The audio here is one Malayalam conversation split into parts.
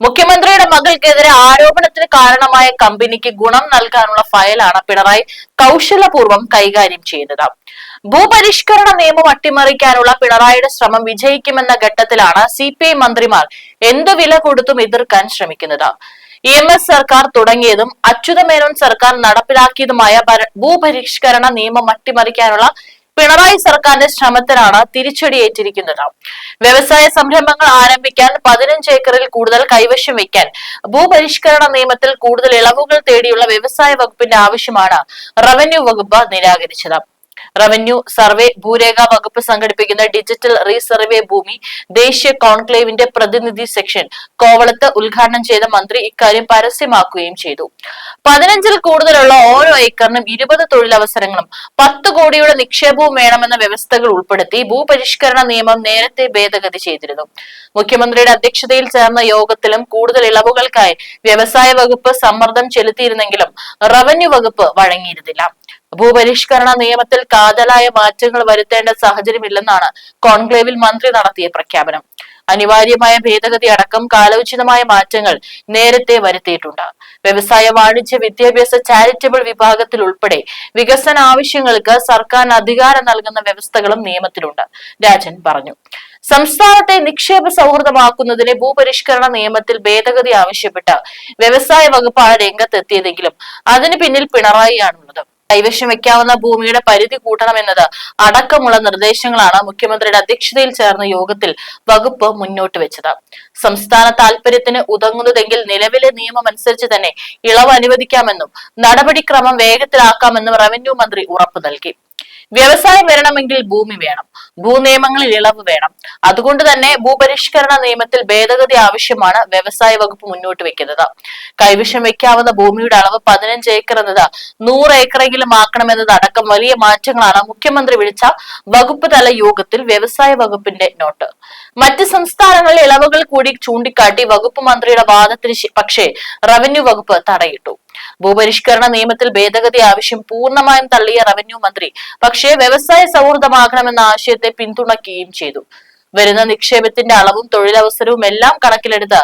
മുഖ്യമന്ത്രിയുടെ മകൾക്കെതിരെ ആരോപണത്തിന് കാരണമായ കമ്പനിക്ക് ഗുണം നൽകാനുള്ള ഫയലാണ് പിണറായി കൗശലപൂർവ്വം കൈകാര്യം ചെയ്തത്. ഭൂപരിഷ്കരണ നിയമം അട്ടിമറിക്കാനുള്ള പിണറായിയുടെ ശ്രമം വിജയിക്കുമെന്ന ഘട്ടത്തിലാണ് CPI മന്ത്രിമാർ എന്ത് വില കൊടുത്തും എതിർക്കാൻ ശ്രമിക്കുന്നത്. EMS സർക്കാർ തുടങ്ങിയതും അച്യുതമേനോൻ സർക്കാർ നടപ്പിലാക്കിയതുമായ ഭൂപരിഷ്കരണ നിയമം അട്ടിമറിക്കാനുള്ള പിണറായി സർക്കാരിന്റെ ശ്രമത്തിനാണ് തിരിച്ചടിയേറ്റിരിക്കുന്നത്. വ്യവസായ സംരംഭങ്ങൾ ആരംഭിക്കാൻ 15 ഏക്കറിൽ കൂടുതൽ കൈവശം വയ്ക്കാൻ ഭൂപരിഷ്കരണ നിയമത്തിൽ കൂടുതൽ ഇളവുകൾ തേടിയുള്ള വ്യവസായ വകുപ്പിന്റെ ആവശ്യമാണ് റവന്യൂ വകുപ്പ് നിരാകരിച്ചത്. റവന്യൂ സർവേ ഭൂരേഖ വകുപ്പ് സംഘടിപ്പിക്കുന്ന ഡിജിറ്റൽ റീസർവേ ഭൂമി ദേശീയ കോൺക്ലേവിന്റെ പ്രതിനിധി സെക്ഷൻ കോവളത്ത് ഉദ്ഘാടനം ചെയ്ത മന്ത്രി ഇക്കാര്യം പരസ്യമാക്കുകയും ചെയ്തു. 15-ൽ കൂടുതലുള്ള ഓരോ ഏക്കറിനും 20 തൊഴിലവസരങ്ങളും 10 കോടിയുടെ നിക്ഷേപവും വേണമെന്ന വ്യവസ്ഥകൾ ഉൾപ്പെടുത്തി ഭൂപരിഷ്കരണ നിയമം നേരത്തെ ഭേദഗതി ചെയ്തിരുന്നു. മുഖ്യമന്ത്രിയുടെ അധ്യക്ഷതയിൽ ചേർന്ന യോഗത്തിലും കൂടുതൽ ഇളവുകൾക്കായി വ്യവസായ വകുപ്പ് സമ്മർദ്ദം ചെലുത്തിയിരുന്നെങ്കിലും റവന്യൂ വകുപ്പ് വഴങ്ങിയിരുന്നില്ല. ഭൂപരിഷ്കരണ നിയമത്തിൽ കാതലായ മാറ്റങ്ങൾ വരുത്തേണ്ട സാഹചര്യമില്ലെന്നാണ് കോൺക്ലേവിൽ മന്ത്രി നടത്തിയ പ്രഖ്യാപനം. അനിവാര്യമായ ഭേദഗതി അടക്കം കാലോചിതമായ മാറ്റങ്ങൾ നേരത്തെ വരുത്തിയിട്ടുണ്ട്. വ്യവസായ വാണിജ്യ വിദ്യാഭ്യാസ ചാരിറ്റബിൾ വിഭാഗത്തിൽ ഉൾപ്പെടെ വികസന ആവശ്യങ്ങൾക്ക് സർക്കാരിന് അധികാരം നൽകുന്ന വ്യവസ്ഥകളും നിയമത്തിലുണ്ട്, രാജൻ പറഞ്ഞു. സംസ്ഥാനത്തെ നിക്ഷേപ സൗഹൃദമാക്കുന്നതിന് ഭൂപരിഷ്കരണ നിയമത്തിൽ ഭേദഗതി ആവശ്യപ്പെട്ട് വ്യവസായ വകുപ്പാണ് രംഗത്തെത്തിയതെങ്കിലും അതിന് പിന്നിൽ പിണറായിയാണുള്ളത്. കൈവശം വെക്കാവുന്ന ഭൂമിയുടെ പരിധി കൂട്ടണമെന്നത് അടക്കമുള്ള നിർദ്ദേശങ്ങളാണ് മുഖ്യമന്ത്രിയുടെ അധ്യക്ഷതയിൽ ചേർന്ന യോഗത്തിൽ വകുപ്പ് മുന്നോട്ട് വെച്ചത്. സംസ്ഥാന താൽപര്യത്തിന് ഉതകുന്നതെങ്കിൽ നിലവിലെ നിയമം അനുസരിച്ച് തന്നെ ഇളവ് അനുവദിക്കാമെന്നും നടപടിക്രമം വേഗത്തിലാക്കാമെന്നും റവന്യൂ മന്ത്രി ഉറപ്പു നൽകി. വ്യവസായം വരണമെങ്കിൽ ഭൂമി വേണം, ഭൂനിയമങ്ങളിൽ ഇളവ് വേണം. അതുകൊണ്ട് തന്നെ ഭൂപരിഷ്കരണ നിയമത്തിൽ ഭേദഗതി ആവശ്യമാണ് വ്യവസായ വകുപ്പ് മുന്നോട്ട് വെക്കുന്നത്. കൈവശം വെക്കാവുന്ന ഭൂമിയുടെ അളവ് 15 ഏക്കർ എന്നത് 100 ഏക്കറെങ്കിലും ആക്കണമെന്നത് അടക്കം വലിയ മാറ്റങ്ങളാണ് മുഖ്യമന്ത്രി വിളിച്ച വകുപ്പ് തല യോഗത്തിൽ വ്യവസായ വകുപ്പിന്റെ നോട്ട്. മറ്റ് സംസ്ഥാനങ്ങളിലെ ഇളവുകൾ കൂടി ചൂണ്ടിക്കാട്ടി വകുപ്പ് മന്ത്രിയുടെ വാദത്തിന് പക്ഷേ റവന്യൂ വകുപ്പ് തടയിട്ടു. ഭൂപരിഷ്കരണ നിയമത്തിൽ ഭേദഗതി ആവശ്യം പൂർണ്ണമായും തള്ളിയ റവന്യൂ മന്ത്രി പക്ഷേ വ്യവസായ സൗഹൃദമാകണമെന്ന ആശയത്തെ പിന്തുണയ്ക്കുകയും ചെയ്തു. വരുന്ന നിക്ഷേപത്തിന്റെ അളവും തൊഴിലവസരവും എല്ലാം കണക്കിലെടുത്ത്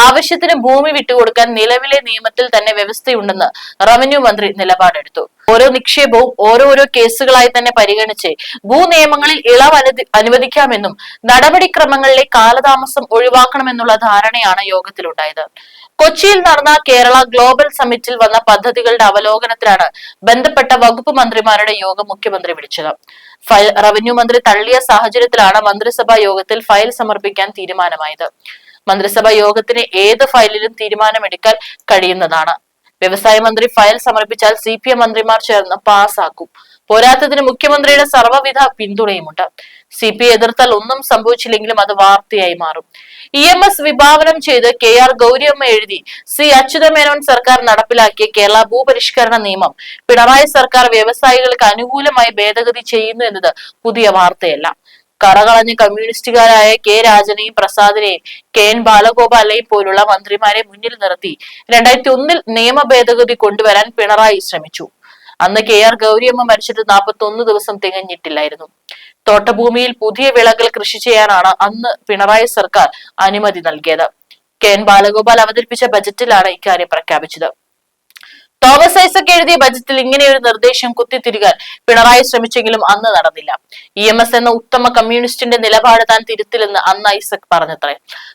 ആവശ്യത്തിന് ഭൂമി വിട്ടുകൊടുക്കാൻ നിലവിലെ നിയമത്തിൽ തന്നെ വ്യവസ്ഥയുണ്ടെന്ന് റവന്യൂ മന്ത്രി നിലപാടെടുത്തു. ഓരോ നിക്ഷേപവും ഓരോരോ കേസുകളായി തന്നെ പരിഗണിച്ച് ഭൂനിയമങ്ങളിൽ ഇളവ് അനുവദിക്കാമെന്നും നടപടിക്രമങ്ങളിലെ കാലതാമസം ഒഴിവാക്കണമെന്നുള്ള ധാരണയാണ് യോഗത്തിലുണ്ടായത്. കൊച്ചിയിൽ നടന്ന കേരള ഗ്ലോബൽ സമ്മിറ്റിൽ വന്ന പദ്ധതികളുടെ അവലോകനത്തിലാണ് ബന്ധപ്പെട്ട വകുപ്പ് മന്ത്രിമാരുടെ യോഗം മുഖ്യമന്ത്രി വിളിച്ചത്. ഫയൽ റവന്യൂ മന്ത്രി തള്ളിയ സാഹചര്യത്തിലാണ് മന്ത്രിസഭാ യോഗത്തിൽ ഫയൽ സമർപ്പിക്കാൻ തീരുമാനമായത്. മന്ത്രിസഭാ യോഗത്തിന് ഏത് ഫയലിലും തീരുമാനമെടുക്കാൻ കഴിയുന്നതാണ്. വ്യവസായ മന്ത്രി ഫയൽ സമർപ്പിച്ചാൽ CPM മന്ത്രിമാർ ചേർന്ന് പാസ്സാക്കും. പോരാത്തതിന് മുഖ്യമന്ത്രിയുടെ സർവ്വവിധ പിന്തുണയുമുണ്ട്. CPI എതിർത്താൽ ഒന്നും സംഭവിച്ചില്ലെങ്കിലും അത് വാർത്തയായി മാറും. EMS വിഭാവനം ചെയ്ത് KR ഗൗരിയമ്മ എഴുതി അച്യുതമേനോൻ സർക്കാർ നടപ്പിലാക്കിയ കേരള ഭൂപരിഷ്കരണ നിയമം പിണറായി സർക്കാർ വ്യവസായികൾക്ക് അനുകൂലമായി ഭേദഗതി ചെയ്യുന്നു എന്നത് പുതിയ വാർത്തയല്ല. കറകളഞ്ഞ കമ്മ്യൂണിസ്റ്റുകാരായ K രാജനെയും പ്രസാദിനെയും KN ബാലഗോപാലിനെയും പോലുള്ള മന്ത്രിമാരെ മുന്നിൽ നിർത്തി 2001-ൽ നിയമ ഭേദഗതി കൊണ്ടുവരാൻ പിണറായി ശ്രമിച്ചു. അന്ന് KR ഗൗരിയമ്മ മരിച്ചിട്ട് 41 ദിവസം തികഞ്ഞിട്ടില്ലായിരുന്നു. തോട്ടഭൂമിയിൽ പുതിയ വിളകൾ കൃഷി ചെയ്യാനാണ് അന്ന് പിണറായി സർക്കാർ അനുമതി നൽകിയത്. KN ബാലഗോപാൽ അവതരിപ്പിച്ച ബജറ്റിലാണ് ഇക്കാര്യം പ്രഖ്യാപിച്ചത്. തോമസ് ഐസക് എഴുതിയ ബജറ്റിൽ ഇങ്ങനെയൊരു നിർദ്ദേശം കുത്തിത്തിരികാൻ പിണറായി ശ്രമിച്ചെങ്കിലും അന്ന് നടന്നില്ല. EMS എന്ന ഉത്തമ കമ്മ്യൂണിസ്റ്റിന്റെ നിലപാട് താൻ തിരുത്തില്ലെന്ന് അന്ന് ഐസക് പറഞ്ഞത്രേ.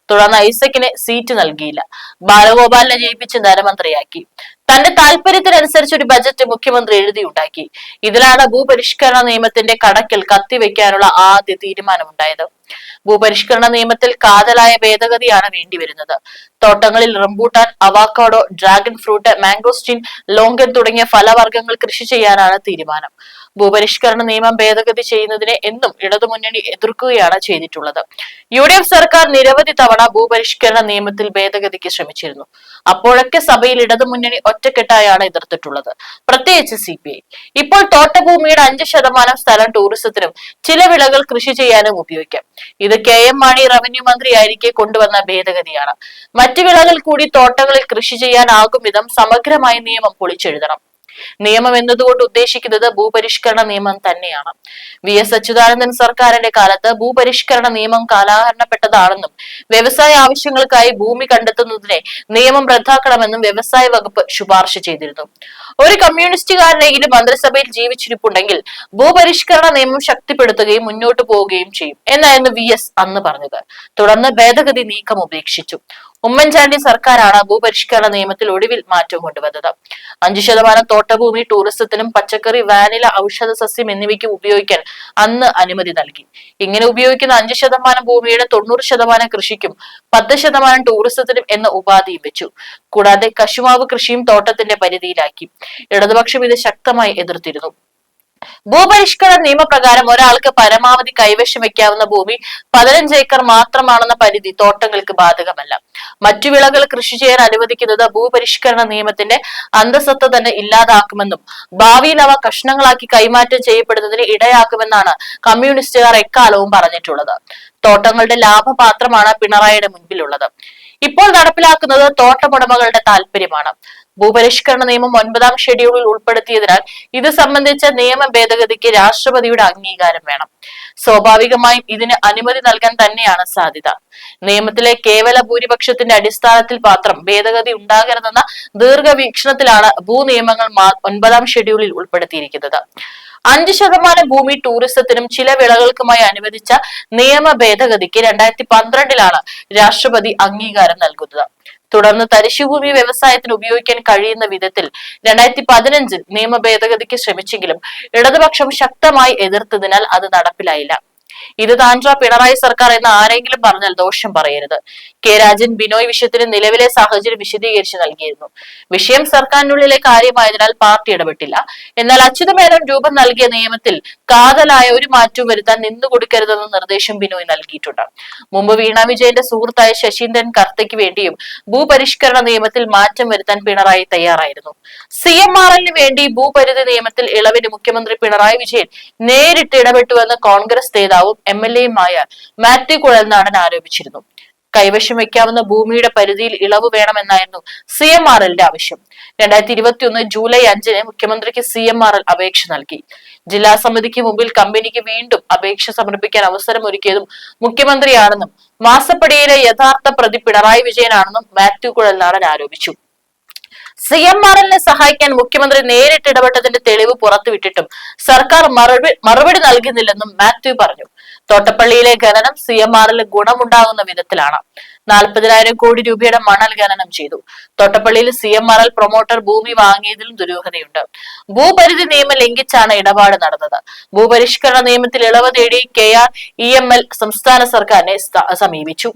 തുടർന്ന് ഐസക്കിന് സീറ്റ് നൽകിയില്ല. ബാലഗോപാലിനെ ജയിപ്പിച്ച് ധനമന്ത്രിയാക്കി. തന്റെ താല്പര്യത്തിനനുസരിച്ച് ഒരു ബജറ്റ് മുഖ്യമന്ത്രി എഴുതിയുണ്ടാക്കി. ഇതിലാണ് ഭൂപരിഷ്കരണ നിയമത്തിന്റെ കടക്കിൽ കത്തിവെക്കാനുള്ള ആദ്യ തീരുമാനമുണ്ടായത്. ഭൂപരിഷ്കരണ നിയമത്തിൽ കാതലായ ഭേദഗതിയാണ് വേണ്ടിവരുന്നത്. തോട്ടങ്ങളിൽ rambutan, avocado, dragon fruit, mangosteen, longan തുടങ്ങിയ ഫലവർഗ്ഗങ്ങൾ കൃഷി ചെയ്യാനാണ് തീരുമാനം. ഭൂപരിഷ്കരണ നിയമം ഭേദഗതി ചെയ്യുന്നതിനെ എന്നും ഇടതുമുന്നണി എതിർക്കുകയാണ് ചെയ്തിട്ടുള്ളത്. UDF സർക്കാർ നിരവധി തവണ ഭൂപരിഷ്കരണ നിയമത്തിൽ ഭേദഗതിക്ക് ശ്രമിച്ചിരുന്നു. അപ്പോഴൊക്കെ സഭയിൽ ഇടതുമുന്നണി ഒറ്റക്കെട്ടായാണ് എതിർത്തിട്ടുള്ളത്, പ്രത്യേകിച്ച് CPI. ഇപ്പോൾ തോട്ടഭൂമിയുടെ 5% സ്ഥലം ടൂറിസത്തിനും ചില വിളകൾ കൃഷി ചെയ്യാനും ഉപയോഗിക്കാം. ഇത് KM മാണി റവന്യൂ മന്ത്രിയായിരിക്കെ കൊണ്ടുവന്ന ഭേദഗതിയാണ്. മറ്റു വിളകൾ കൂടി തോട്ടങ്ങളിൽ കൃഷി ചെയ്യാനാകും വിധം സമഗ്രമായി നിയമം പൊളിച്ചെഴുതണം. നിയമം എന്നതുകൊണ്ട് ഉദ്ദേശിക്കുന്നത് ഭൂപരിഷ്കരണ നിയമം തന്നെയാണ്. VS അച്യുതാനന്ദൻ സർക്കാരിന്റെ കാലത്ത് ഭൂപരിഷ്കരണ നിയമം കാലഹരണപ്പെട്ടതാണെന്നും വ്യവസായ ആവശ്യങ്ങൾക്കായി ഭൂമി കണ്ടെത്തുന്നതിനെ നിയമം റദ്ദാക്കണമെന്നും വ്യവസായ വകുപ്പ് ശുപാർശ ചെയ്തിരുന്നു. ഒരു കമ്മ്യൂണിസ്റ്റുകാരനെങ്കിലും മന്ത്രിസഭയിൽ ജീവിച്ചിരിപ്പുണ്ടെങ്കിൽ ഭൂപരിഷ്കരണ നിയമം ശക്തിപ്പെടുത്തുകയും മുന്നോട്ട് പോവുകയും ചെയ്യും എന്നായിരുന്നു VS അന്ന് പറഞ്ഞത്. തുടർന്ന് ഭേദഗതി നീക്കം ഉപേക്ഷിച്ചു. ഉമ്മൻചാണ്ടി സർക്കാരാണ് ഭൂപരിഷ്കരണ നിയമത്തിൽ ഒടുവിൽ മാറ്റം കൊണ്ടുവന്നത്. 5% തോട്ടഭൂമി ടൂറിസത്തിനും പച്ചക്കറി, വാനില, ഔഷധ സസ്യം എന്നിവയ്ക്കും ഉപയോഗിക്കാൻ അന്ന് അനുമതി നൽകി. ഇങ്ങനെ ഉപയോഗിക്കുന്ന 5% ഭൂമിയുടെ 90% കൃഷിക്കും 10% ടൂറിസത്തിനും എന്ന ഉപാധിയും വെച്ചു. കൂടാതെ കശുമാവ് കൃഷിയും തോട്ടത്തിന്റെ പരിധിയിലാക്കി. ഇടതുപക്ഷം ഇത് ശക്തമായി എതിർത്തിരുന്നു. ഭൂപരിഷ്കരണ നിയമപ്രകാരം ഒരാൾക്ക് പരമാവധി കൈവശം വയ്ക്കാവുന്ന ഭൂമി 15 ഏക്കർ മാത്രമാണെന്ന പരിധി തോട്ടങ്ങൾക്ക് ബാധകമല്ല. മറ്റു വിളകൾ കൃഷി ചെയ്യാൻ അനുവദിക്കുന്നത് ഭൂപരിഷ്കരണ നിയമത്തിന്റെ അന്തസത്ത തന്നെ ഇല്ലാതാക്കുമെന്നും ഭാവിയിൽ അവ കഷ്ണങ്ങളാക്കി കൈമാറ്റം ചെയ്യപ്പെടുന്നതിന് ഇടയാക്കുമെന്നാണ് കമ്മ്യൂണിസ്റ്റുകാർ എക്കാലവും പറഞ്ഞിട്ടുള്ളത്. തോട്ടങ്ങളുടെ ലാഭപാത്രമാണ് പിണറായിയുടെ മുൻപിലുള്ളത്. ഇപ്പോൾ നടപ്പിലാക്കുന്നത് തോട്ടമുടമകളുടെ താല്പര്യമാണ്. ഭൂപരിഷ്കരണ നിയമം 9ാം ഷെഡ്യൂളിൽ ഉൾപ്പെടുത്തിയതിനാൽ ഇത് സംബന്ധിച്ച നിയമ ഭേദഗതിക്ക് രാഷ്ട്രപതിയുടെ അംഗീകാരം വേണം. സ്വാഭാവികമായും ഇതിന് അനുമതി നൽകാൻ തന്നെയാണ് സാധ്യത. നിയമത്തിലെ കേവല ഭൂരിപക്ഷത്തിന്റെ അടിസ്ഥാനത്തിൽ മാത്രം ഭേദഗതി ഉണ്ടാകരുതെന്ന ദീർഘവീക്ഷണത്തിലാണ് ഭൂനിയമങ്ങൾ 9ാം ഷെഡ്യൂളിൽ ഉൾപ്പെടുത്തിയിരിക്കുന്നത്. 5% ഭൂമി ടൂറിസത്തിനും ചില വിളകൾക്കുമായി അനുവദിച്ച നിയമ ഭേദഗതിക്ക് 2012 രാഷ്ട്രപതി അംഗീകാരം നൽകുന്നത്. തുടർന്ന് തരിശുഭൂമി വ്യവസായത്തിന് ഉപയോഗിക്കാൻ കഴിയുന്ന വിധത്തിൽ 2015 നിയമ ഭേദഗതിക്ക് ശ്രമിച്ചെങ്കിലും ഇടതുപക്ഷം ശക്തമായി എതിർത്തതിനാൽ അത് നടപ്പിലായില്ല. ഇത് താൻഡ്ര പിണറായി സർക്കാർ എന്ന് ആരെങ്കിലും പറഞ്ഞാൽ ദോഷം പറയരുത്. കെ രാജൻ ബിനോയ് വിഷയത്തിന് നിലവിലെ സാഹചര്യം വിശദീകരിച്ച് നൽകിയിരുന്നു. വിഷയം സർക്കാരിനുള്ളിലെ കാര്യമായതിനാൽ പാർട്ടി ഇടപെട്ടില്ല. എന്നാൽ അച്യുതമേനോൻ രൂപം നൽകിയ നിയമത്തിൽ കാതലായ ഒരു മാറ്റവും വരുത്താൻ നിന്നുകൊടുക്കരുതെന്ന നിർദ്ദേശം ബിനോയ് നൽകിയിട്ടുണ്ട്. മുമ്പ് വീണ വിജയന്റെ സുഹൃത്തായ ശശീന്ദ്രൻ കർത്തയ്ക്ക് വേണ്ടിയും ഭൂപരിഷ്കരണ നിയമത്തിൽ മാറ്റം വരുത്താൻ പിണറായി തയ്യാറായിരുന്നു. CMRL വേണ്ടി ഭൂപരിധി നിയമത്തിൽ ഇളവിന് മുഖ്യമന്ത്രി പിണറായി വിജയൻ നേരിട്ട് ഇടപെട്ടുവെന്ന് കോൺഗ്രസ് നേതാവും MLA-യുമായ മാത്യു കുഴൽനാടൻ ആരോപിച്ചിരുന്നു. കൈവശം വയ്ക്കാവുന്ന ഭൂമിയുടെ പരിധിയിൽ ഇളവ് വേണമെന്നായിരുന്നു CMRLന്റെ ആവശ്യം. 2021 ജൂലൈ 5 മുഖ്യമന്ത്രിക്ക് CMRL അപേക്ഷ നൽകി. ജില്ലാ സമിതിക്ക് മുമ്പിൽ കമ്പനിക്ക് വീണ്ടും അപേക്ഷ സമർപ്പിക്കാൻ അവസരമൊരുക്കിയതും മുഖ്യമന്ത്രിയാണെന്നും മാസപ്പടിയിലെ യഥാർത്ഥ പ്രതി പിണറായി വിജയനാണെന്നും മാത്യു കുഴൽനാടൻ ആരോപിച്ചു. CMRLനെ സഹായിക്കാൻ മുഖ്യമന്ത്രി നേരിട്ട് ഇടപെട്ടതിന്റെ തെളിവ് പുറത്തുവിട്ടിട്ടും സർക്കാർ മറുപടി നൽകുന്നില്ലെന്നും മാത്യു പറഞ്ഞു. തോട്ടപ്പള്ളിയിലെ ഖനനം CMRL ഗുണമുണ്ടാകുന്ന വിധത്തിലാണ്. 40,000 കോടി രൂപയുടെ മണൽ ഖനനം ചെയ്തു. തോട്ടപ്പള്ളിയിൽ CMRL പ്രൊമോട്ടർ ഭൂമി വാങ്ങിയതിലും ദുരൂഹതയുണ്ട്. ഭൂപരിധി നിയമം ലംഘിച്ചാണ് ഇടപാട് നടന്നത്. ഭൂപരിഷ്കരണ നിയമത്തിൽ ഇളവ് തേടി KREML സംസ്ഥാന സർക്കാരിനെ സമീപിച്ചു.